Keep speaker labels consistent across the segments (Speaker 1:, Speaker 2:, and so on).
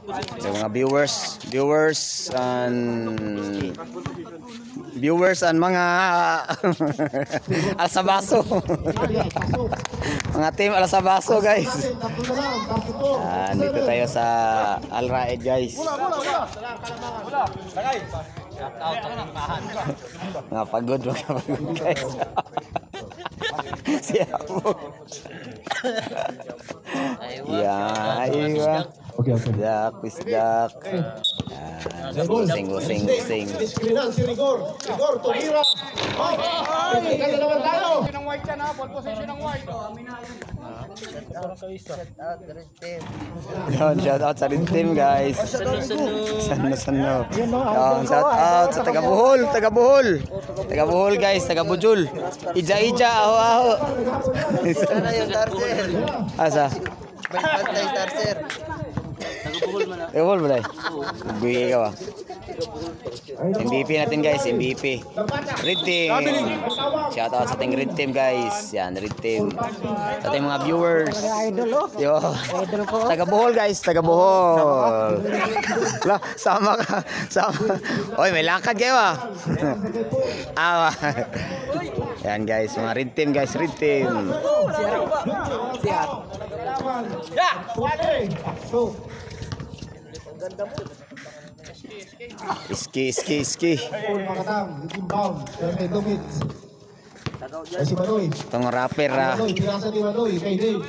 Speaker 1: Sa mga viewers and mga Alsabaso. Mga team Alsabaso, guys. Dito tayo sa Al Raed, guys. Mga pagod guys. Siap. Ya, iya.
Speaker 2: Oke.
Speaker 1: Pisdak. Gusing.
Speaker 3: Diskrinan si Rigor tumira. Tingnan na naman tayo. Ng white yan ha, ball position ng white.
Speaker 1: Shout out sa rin team, guys. Sano. Shout out sa taga Bohol, guys, taga Bujul. Ija, aho.
Speaker 4: Sana yung Tarser.
Speaker 1: Asa?
Speaker 4: Bantay Tarser.
Speaker 1: Bohol ba dai? Bigay ka ba? MVP natin, guys, MVP. Red team. Shout out sa ating red team, guys. Yan, red team. Sa ating mga viewers. Yo. Taga Bohol, guys, taga Bohol. La, sama ka. Oy, may langkad kayo ah. Yan, guys, mga red team, guys, red team. Ski. Itong rapper ah.
Speaker 3: Pinasa ni Manoy kay Dave.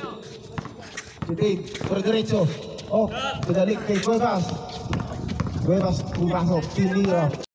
Speaker 3: Si Dave, por derecho. Pinalik kay Cuevas. Cuevas, pumasok. Pinira.